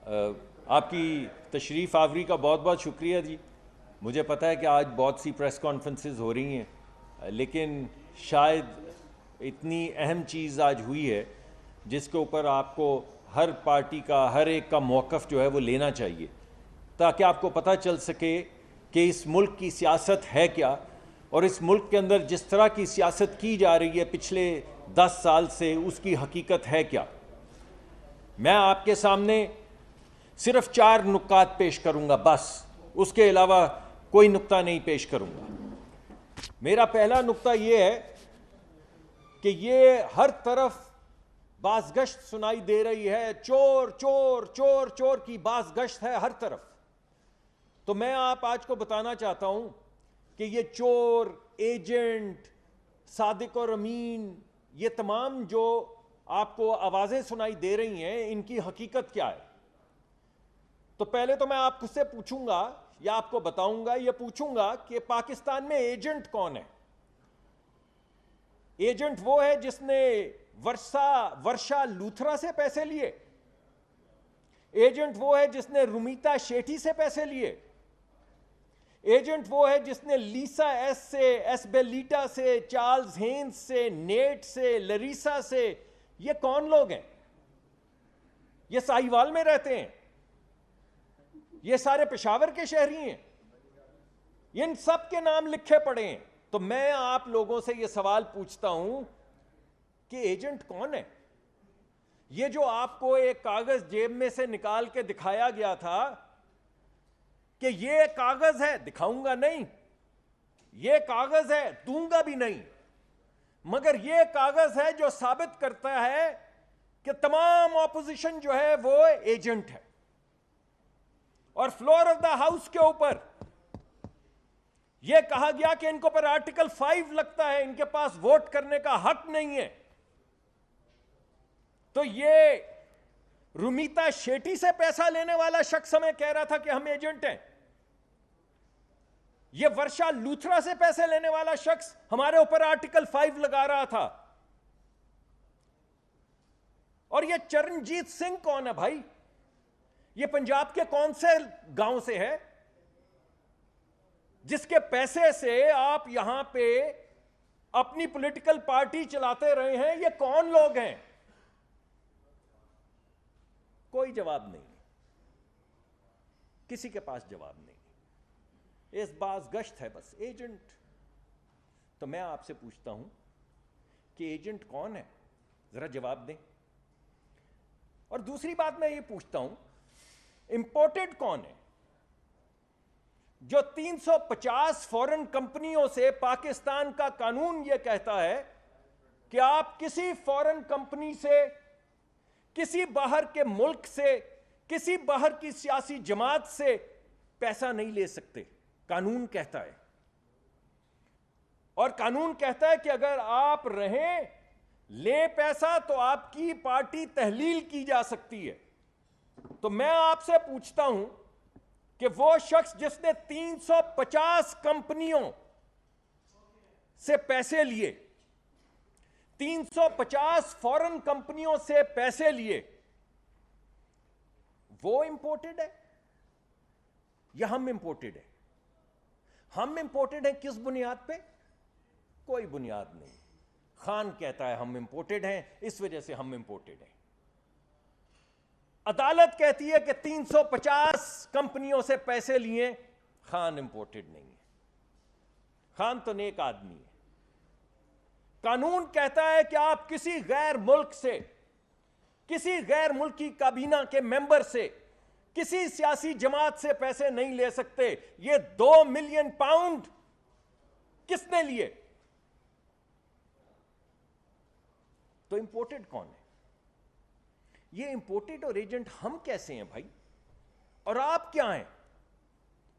आपकी तशरीफ़ आवरी का बहुत बहुत शुक्रिया जी। मुझे पता है कि आज बहुत सी प्रेस कॉन्फ्रेंसेस हो रही हैं, लेकिन शायद इतनी अहम चीज़ आज हुई है जिसके ऊपर आपको हर पार्टी का, हर एक का मौक़िफ़ जो है वो लेना चाहिए, ताकि आपको पता चल सके कि इस मुल्क की सियासत है क्या, और इस मुल्क के अंदर जिस तरह की सियासत की जा रही है पिछले 10 साल से, उसकी हकीकत है क्या। मैं आपके सामने सिर्फ 4 नुक्कात पेश करूंगा, बस उसके अलावा कोई नुक्ता नहीं पेश करूंगा। मेरा पहला नुक्ता यह है कि ये हर तरफ बाज़गश्त सुनाई दे रही है, चोर चोर चोर चोर की बाज़गश्त है हर तरफ। तो मैं आज को बताना चाहता हूं कि ये चोर, एजेंट, सादिक और अमीन, ये तमाम जो आपको आवाज़ें सुनाई दे रही हैं, इनकी हकीकत क्या है। तो पहले तो मैं आपसे पूछूंगा या आपको बताऊंगा, ये पूछूंगा कि पाकिस्तान में एजेंट कौन है। एजेंट वो है जिसने वर्षा लूथरा से पैसे लिए। एजेंट वो है जिसने रुमीता शेठी से पैसे लिए। एजेंट वो है जिसने लीसा एस से, एसबेलीटा से, चार्ल्स हेन्स से, नेट से, लरीसा से, ये कौन लोग हैं? ये साहिवाल में रहते हैं, ये सारे पेशावर के शहरी हैं, इन सब के नाम लिखे पड़े हैं। तो मैं आप लोगों से ये सवाल पूछता हूं कि एजेंट कौन है? ये जो आपको एक कागज जेब में से निकाल के दिखाया गया था कि ये कागज है, दिखाऊंगा नहीं, ये कागज है, दूंगा भी नहीं, मगर ये कागज है जो साबित करता है कि तमाम ऑपोजिशन जो है वो एजेंट है। और फ्लोर ऑफ द हाउस के ऊपर यह कहा गया कि इनको पर आर्टिकल 5 लगता है, इनके पास वोट करने का हक नहीं है। तो ये रुमीता शेठी से पैसा लेने वाला शख्स हमें कह रहा था कि हम एजेंट हैं। ये वर्षा लूथरा से पैसे लेने वाला शख्स हमारे ऊपर आर्टिकल 5 लगा रहा था। और ये चरणजीत सिंह कौन है भाई? ये पंजाब के कौन से गांव से है जिसके पैसे से आप यहां पे अपनी पॉलिटिकल पार्टी चलाते रहे हैं? ये कौन लोग हैं? कोई जवाब नहीं, किसी के पास जवाब नहीं। इस बाज़गश्त है बस एजेंट। तो मैं आपसे पूछता हूं कि एजेंट कौन है, जरा जवाब दें। और दूसरी बात मैं ये पूछता हूं, इंपोर्टेड कौन है? जो 350 फॉरेन कंपनियों से, पाकिस्तान का कानून यह कहता है कि आप किसी फॉरेन कंपनी से, किसी बाहर के मुल्क से, किसी बाहर की सियासी जमात से पैसा नहीं ले सकते, कानून कहता है। और कानून कहता है कि अगर आप रहें, ले पैसा, तो आपकी पार्टी तहलील की जा सकती है। तो मैं आपसे पूछता हूं कि वो शख्स जिसने 350 कंपनियों से पैसे लिए, 350 फॉरेन कंपनियों से पैसे लिए, वो इंपोर्टेड है या हम इंपोर्टेड है? हम इंपोर्टेड है किस बुनियाद पे? कोई बुनियाद नहीं। खान कहता है हम इंपोर्टेड हैं, इस वजह से हम इंपोर्टेड हैं। अदालत कहती है कि 350 कंपनियों से पैसे लिए, खान इंपोर्टेड नहीं है। खान तो नेक आदमी है। कानून कहता है कि आप किसी गैर मुल्क से, किसी गैर मुल्की काबीना के मेंबर से, किसी सियासी जमात से पैसे नहीं ले सकते। ये 2 मिलियन पाउंड किसने लिए? तो इंपोर्टेड कौन है? ये इंपोर्टेड और एजेंट हम कैसे हैं भाई? और आप क्या हैं?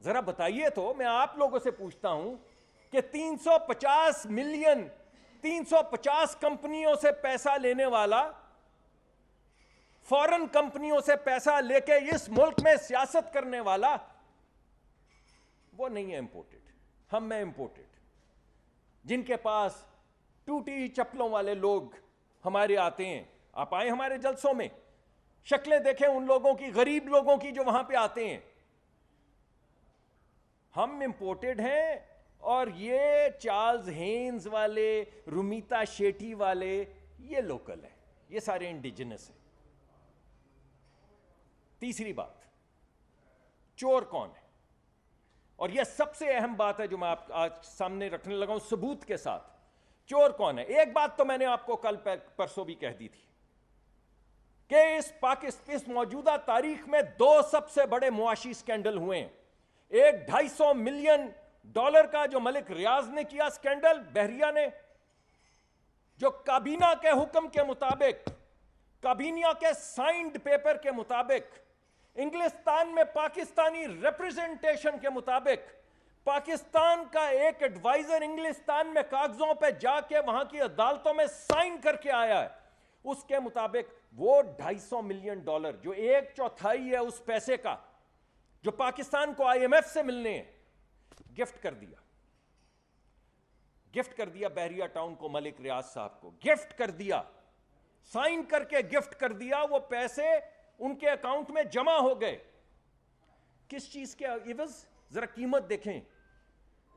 जरा बताइए। तो मैं आप लोगों से पूछता हूं कि 350 मिलियन, 350 कंपनियों से पैसा लेने वाला, फॉरेन कंपनियों से पैसा लेके इस मुल्क में सियासत करने वाला, वो नहीं है इंपोर्टेड। हम में इंपोर्टेड, जिनके पास टूटी चप्पलों वाले लोग हमारे आते हैं। आप आए हमारे जलसों में, शक्लें देखें उन लोगों की, गरीब लोगों की जो वहां पे आते हैं। हम इंपोर्टेड हैं और ये चार्ल्स हेन्स वाले, रुमीता शेट्टी वाले, ये लोकल है, ये सारे इंडिजिनस हैं। तीसरी बात, चोर कौन है? और यह सबसे अहम बात है जो मैं आप आज सामने रखने लगा हूं सबूत के साथ। चोर कौन है? एक बात तो मैंने आपको कल परसों भी कह दी थी कि इस मौजूदा तारीख में दो सबसे बड़े मुआशी स्कैंडल हुए हैं। एक $250 मिलियन का जो मलिक रियाज ने किया स्कैंडल, बहरिया ने, जो काबीना के हुक्म के मुताबिक, काबीना के साइंड पेपर के मुताबिक, इंग्लिस्तान में पाकिस्तानी रिप्रेजेंटेशन के मुताबिक, पाकिस्तान का एक एडवाइजर इंग्लिस्तान में कागजों पे जाके वहां की अदालतों में साइन करके आया है। उसके मुताबिक वो $250 मिलियन, जो 1/4 है उस पैसे का जो पाकिस्तान को IMF से मिलने हैं, गिफ्ट कर दिया। गिफ्ट कर दिया बहरिया टाउन को, मलिक रियाज साहब को गिफ्ट कर दिया, साइन करके गिफ्ट कर दिया। वो पैसे उनके अकाउंट में जमा हो गए। किस चीज के इवज? जरा कीमत देखें,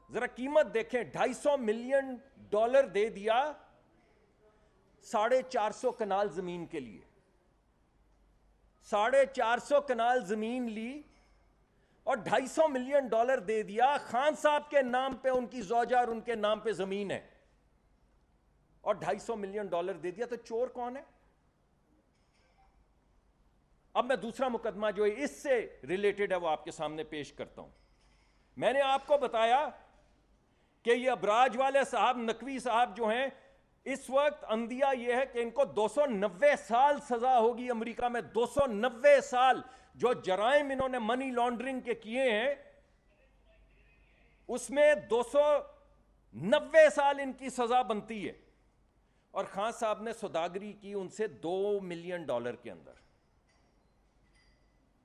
जरा कीमत देखें। $250 मिलियन दे दिया 450 कनाल जमीन के लिए। 450 कनाल जमीन ली और $250 मिलियन दे दिया। खान साहब के नाम पे उनकी ज़ौजा और उनके नाम पे जमीन है और $250 मिलियन दे दिया। तो चोर कौन है? अब मैं दूसरा मुकदमा जो है इससे रिलेटेड है वो आपके सामने पेश करता हूं। मैंने आपको बताया कि ये अबराज वाले साहब, नकवी साहब जो हैं, इस वक्त अंदिया यह है कि इनको 290 साल सजा होगी अमेरिका में। 290 साल। जो जराइम इन्होंने मनी लॉन्ड्रिंग के किए हैं उसमें 290 साल इनकी सजा बनती है। और खान साहब ने सौदागरी की उनसे $2 मिलियन के अंदर।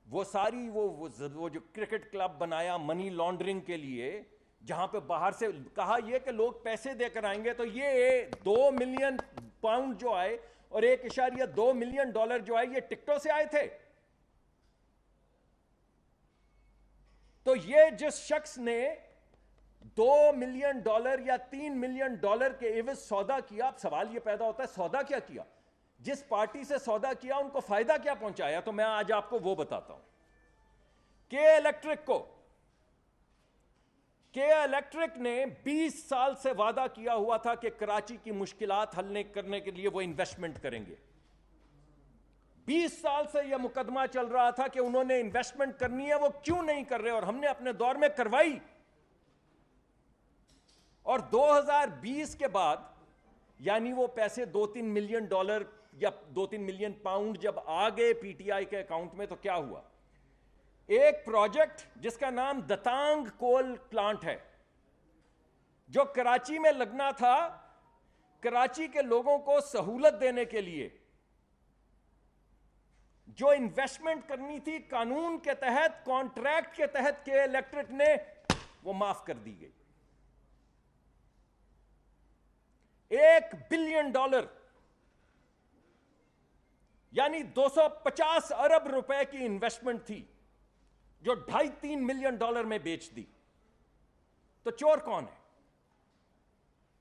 वो सारी वो जो क्रिकेट क्लब बनाया मनी लॉन्ड्रिंग के लिए, जहां पे बाहर से कहा यह कि लोग पैसे देकर आएंगे, तो ये $2 मिलियन जो आए और $1.2 मिलियन जो आए, ये टिकटों से आए थे। तो ये जिस शख्स ने $2 मिलियन या $3 मिलियन के एवज सौदा किया, अब सवाल यह पैदा होता है सौदा क्या किया? जिस पार्टी से सौदा किया उनको फायदा क्या पहुंचाया? तो मैं आज आपको वो बताता हूं। के इलेक्ट्रिक ने 20 साल से वादा किया हुआ था कि कराची की मुश्किलात हल करने के लिए वो इन्वेस्टमेंट करेंगे। 20 साल से यह मुकदमा चल रहा था कि उन्होंने इन्वेस्टमेंट करनी है, वो क्यों नहीं कर रहे, और हमने अपने दौर में करवाई। और 2020 के बाद, यानी वो पैसे $2-3 मिलियन या $2-3 मिलियन जब आ गए पीटीआई के अकाउंट में, तो क्या हुआ? एक प्रोजेक्ट जिसका नाम दतांग कोल प्लांट है, जो कराची में लगना था, कराची के लोगों को सहूलत देने के लिए, जो इन्वेस्टमेंट करनी थी कानून के तहत, कॉन्ट्रैक्ट के तहत, के इलेक्ट्रिक ने वो माफ कर दी गई। $1 बिलियन, यानी 250 अरब रुपए की इन्वेस्टमेंट थी, जो 2.5-3 मिलियन में बेच दी। तो चोर कौन है?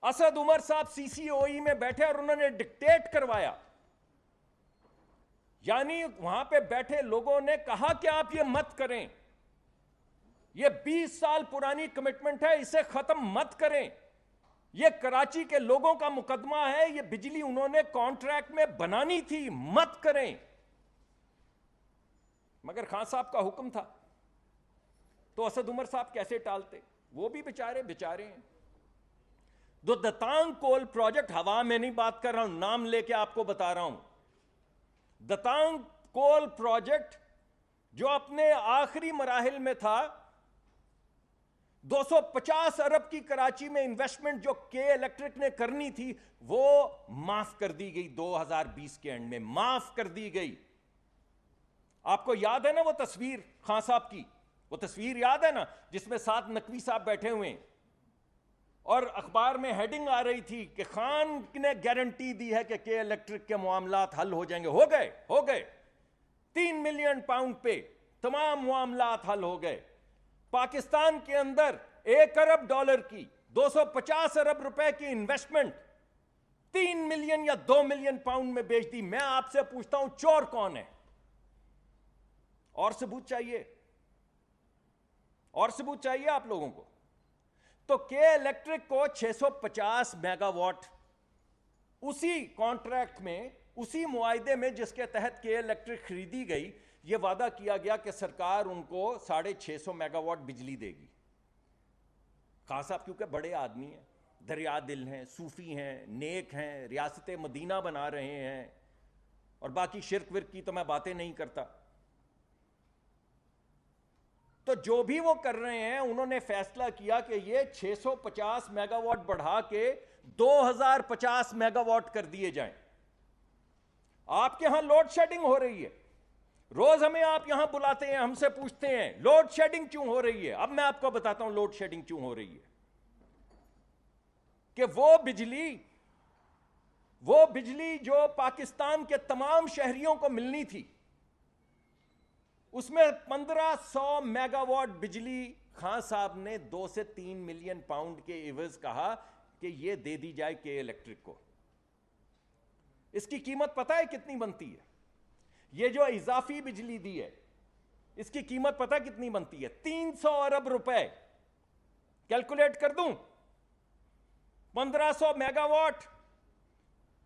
असद उमर साहब CCOE में बैठे और उन्होंने डिक्टेट करवाया। यानी वहां पे बैठे लोगों ने कहा कि आप ये मत करें, ये 20 साल पुरानी कमिटमेंट है, इसे खत्म मत करें, ये कराची के लोगों का मुकदमा है, ये बिजली उन्होंने कॉन्ट्रैक्ट में बनानी थी, मत करें। मगर खान साहब का हुक्म था, तो असद उमर साहब कैसे टालते? वो भी बेचारे हैं। दो दतांग कोल प्रोजेक्ट, हवा में नहीं बात कर रहा हूं, नाम लेके आपको बता रहा हूं। दतांग कोल प्रोजेक्ट जो अपने आखिरी मराहिल में था, 250 अरब की कराची में इन्वेस्टमेंट जो के इलेक्ट्रिक ने करनी थी, वो माफ कर दी गई। 2020 के एंड में माफ कर दी गई। आपको याद है ना वो तस्वीर खान साहब की? वो तस्वीर याद है ना, जिसमें 7 नकवी साहब बैठे हुए हैं और अखबार में हेडिंग आ रही थी कि खान ने गारंटी दी है कि के इलेक्ट्रिक के मामलात हल हो जाएंगे। हो गए। 3 मिलियन पाउंड पे तमाम मामलात हल हो गए। पाकिस्तान के अंदर 1 अरब डॉलर की 250 अरब रुपए की इन्वेस्टमेंट 3 मिलियन या 2 मिलियन पाउंड में बेच दी। मैं आपसे पूछता हूं, चोर कौन है? और सबूत चाहिए? और सबूत चाहिए आप लोगों को? तो के इलेक्ट्रिक को 650 मेगावाट उसी कॉन्ट्रैक्ट में, उसी मुआहदे में जिसके तहत के इलेक्ट्रिक खरीदी गई, यह वादा किया गया कि सरकार उनको 650 मेगावाट बिजली देगी। खास साहब क्योंकि बड़े आदमी हैं, दरिया दिल हैं, सूफी हैं, नेक हैं, रियासत मदीना बना रहे हैं, और बाकी शिरक विरक की तो मैं बातें नहीं करता। तो जो भी वो कर रहे हैं, उन्होंने फैसला किया कि ये 650 मेगावाट बढ़ा के 2050 मेगावाट कर दिए जाएं। आपके यहां लोड शेडिंग हो रही है, रोज हमें आप यहां बुलाते हैं, हमसे पूछते हैं लोड शेडिंग क्यों हो रही है। अब मैं आपको बताता हूं लोड शेडिंग क्यों हो रही है। कि वो बिजली जो पाकिस्तान के तमाम शहरियों को मिलनी थी, उसमें 1500 मेगावाट बिजली खान साहब ने 2 से 3 मिलियन पाउंड के एवज कहा कि यह दे दी जाए के इलेक्ट्रिक को। इसकी कीमत पता है कितनी बनती है? यह जो इजाफी बिजली दी है, इसकी कीमत पता है कितनी बनती है? 300 अरब रुपए। कैलकुलेट कर दूं, 1500 मेगावाट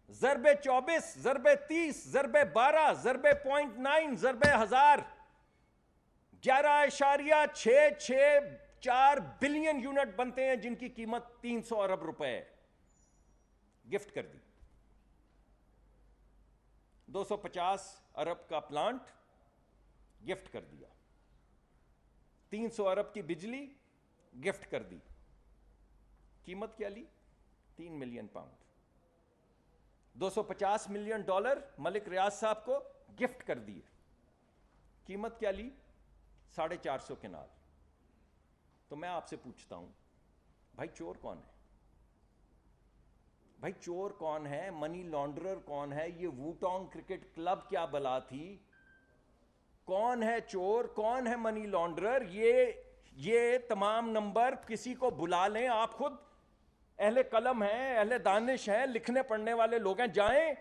ज़रबे 24 ज़रबे 30 ज़रबे 12 ज़रबे 0.9 ज़रबे 1000, 11.664 बिलियन यूनिट बनते हैं, जिनकी कीमत 300 अरब रुपए है। गिफ्ट कर दी। 250 अरब का प्लांट गिफ्ट कर दिया, 300 अरब की बिजली गिफ्ट कर दी। कीमत क्या ली? 3 million pound. 250 million dollar Malik Riaz साहब को गिफ्ट कर दिए। कीमत क्या ली? 450 केनाल। तो मैं आपसे पूछता हूं, भाई चोर कौन है? भाई चोर कौन है? मनी लॉन्ड्रर कौन है? ये वूटोंग क्रिकेट क्लब क्या बला थी? कौन है चोर, कौन है मनी लॉन्ड्रर? ये तमाम नंबर किसी को बुला लें, आप खुद अहले कलम हैं, अहले दानिश हैं, लिखने पढ़ने वाले लोग हैं, जाएं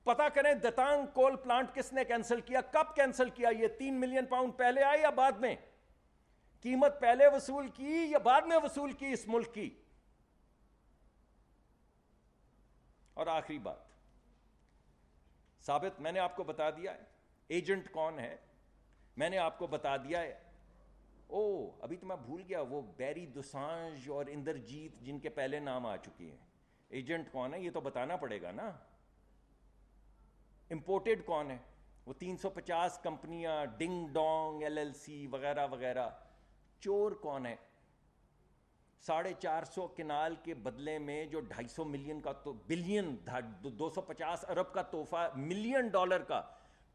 पता करें दतांग कोल प्लांट किसने कैंसिल किया, कब कैंसिल किया। ये 3 मिलियन पाउंड पहले आए या बाद में? कीमत पहले वसूल की या बाद में वसूल की इस मुल्क की? और आखिरी बात, साबित मैंने आपको बता दिया है एजेंट कौन है, मैंने आपको बता दिया है। अभी तो मैं भूल गया, वो बैरी दुसांज और इंद्रजीत जिनके पहले नाम आ चुके हैं, एजेंट कौन है ये तो बताना पड़ेगा ना। इंपोर्टेड कौन है? वो 350 कंपनियां, डिंग डोंग LLC वगैरह वगैरह। चोर कौन है? 450 केनाल के बदले में जो 250 मिलियन का तो बिलियन 250 अरब का तोहफा, मिलियन डॉलर का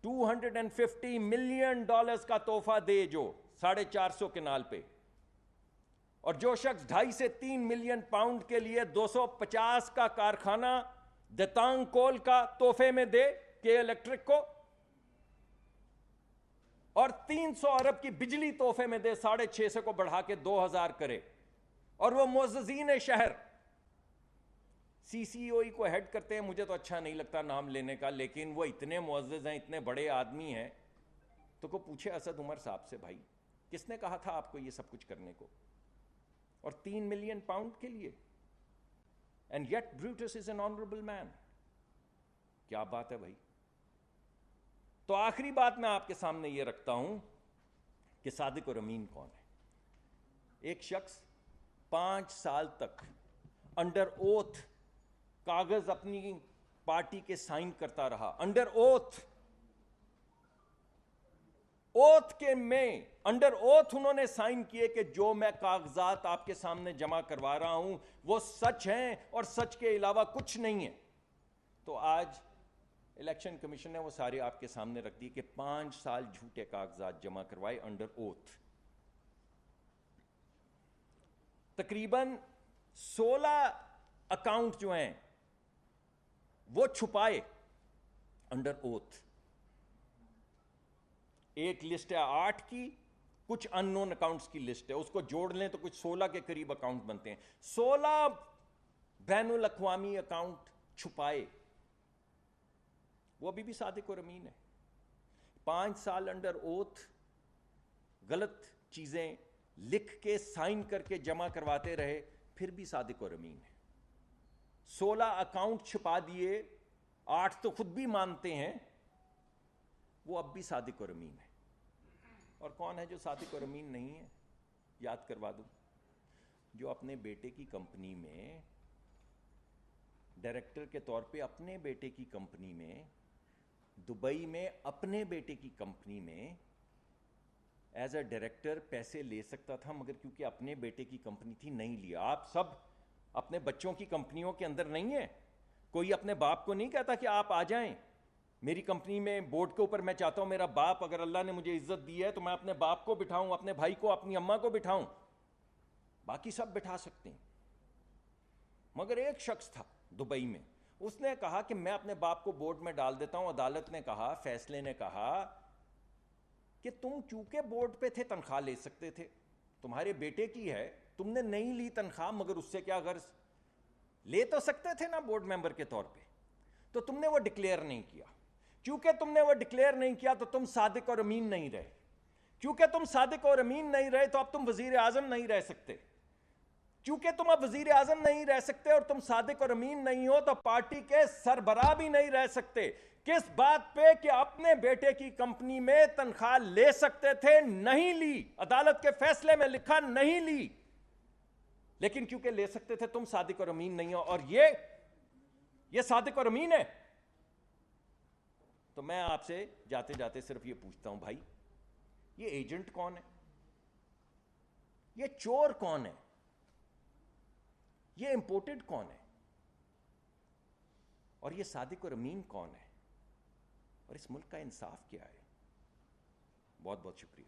250 मिलियन डॉलर्स का तोहफा दे जो 450 केनाल पे, और जो शख्स 2.5 से 3 मिलियन पाउंड के लिए 250 का कारखाना दतांग कोल का तोहफे में दे के इलेक्ट्रिक को, और 300 अरब की बिजली तोहफे में दे, 650 को बढ़ा के 2000 करे, और वो मुअज़्ज़िज़ीन शहर CCOE को हेड करते हैं। मुझे तो अच्छा नहीं लगता नाम लेने का, लेकिन वो इतने मुअज़्ज़िज़ हैं, इतने बड़े आदमी हैं। तो को पूछे असद उमर साहब से, भाई किसने कहा था आपको ये सब कुछ करने को, और 3 मिलियन पाउंड के लिए? And yet Brutus is an honourable man. क्या बात है भाई। तो आखिरी बात मैं आपके सामने ये रखता हूं कि सादिक और अमीन कौन है। एक शख्स 5 साल तक अंडर ओथ कागज अपनी पार्टी के साइन करता रहा, अंडर ओथ के में अंडर ओथ उन्होंने साइन किए कि जो मैं कागजात आपके सामने जमा करवा रहा हूं वो सच हैं और सच के अलावा कुछ नहीं है। तो आज इलेक्शन कमीशन ने वो सारे आपके सामने रख दी कि 5 साल झूठे कागजात जमा करवाए अंडर ओथ। तकरीबन 16 अकाउंट जो हैं वो छुपाए अंडर ओथ। एक लिस्ट है 8 की, कुछ अननोन अकाउंट्स की लिस्ट है, उसको जोड़ लें तो कुछ 16 के करीब अकाउंट बनते हैं। 16 बैनुल अक़वामी अकाउंट छुपाए, वो अभी भी सादिक और अमीन है। 5 साल अंडर ओथ गलत चीजें लिख के साइन करके जमा करवाते रहे, फिर भी सादिक और अमीन है। 16 अकाउंट छुपा दिए, 8 तो खुद भी मानते हैं, वो अब भी सादिक और अमीन है। और कौन है जो सादिक और अमीन नहीं है? याद करवा दूं, जो अपने बेटे की कंपनी में डायरेक्टर के तौर पे, अपने बेटे की कंपनी में, दुबई में अपने बेटे की कंपनी में एज अ डायरेक्टर पैसे ले सकता था, मगर क्योंकि अपने बेटे की कंपनी थी नहीं लिया। आप सब अपने बच्चों की कंपनियों के अंदर नहीं है। कोई अपने बाप को नहीं कहता कि आप आ जाएं मेरी कंपनी में बोर्ड के ऊपर, मैं चाहता हूं मेरा बाप, अगर अल्लाह ने मुझे इज्जत दी है तो मैं अपने बाप को बिठाऊं, अपने भाई को, अपनी अम्मा को बिठाऊं, बाकी सब बिठा सकते हैं। मगर एक शख्स था दुबई में, उसने कहा कि मैं अपने बाप को बोर्ड में डाल देता हूं। अदालत ने कहा, फैसले ने कहा कि तुम चूंकि बोर्ड पे थे तनख्वाह ले सकते थे, तुम्हारे बेटे की है, तुमने नहीं ली तनख्वाह, मगर उससे क्या गर्ज, ले तो सकते थे ना बोर्ड मेंबर के तौर पे, तो तुमने वो डिक्लेयर नहीं किया। क्योंकि तुमने वो डिक्लेयर नहीं किया तो तुम सादिक और अमीन नहीं रहे। क्योंकि तुम सादिक और अमीन नहीं रहे तो अब तुम वजीर आजम नहीं रह सकते। क्योंकि तुम अब वजीर आजम नहीं रह सकते और तुम सादिक और अमीन नहीं हो तो पार्टी के सरबराह भी नहीं रह सकते। किस बात पे? कि अपने बेटे की कंपनी में तनख्वाह ले सकते थे, नहीं ली। अदालत के फैसले में लिखा नहीं ली, लेकिन क्योंकि ले सकते थे तुम सादिक और अमीन नहीं हो। और ये सादिक और अमीन है। तो मैं आपसे जाते जाते सिर्फ ये पूछता हूं, भाई ये एजेंट कौन है? ये चोर कौन है? ये इंपोर्टेड कौन है? और ये सादिक और अमीन कौन है? और इस मुल्क का इंसाफ क्या है? बहुत बहुत शुक्रिया।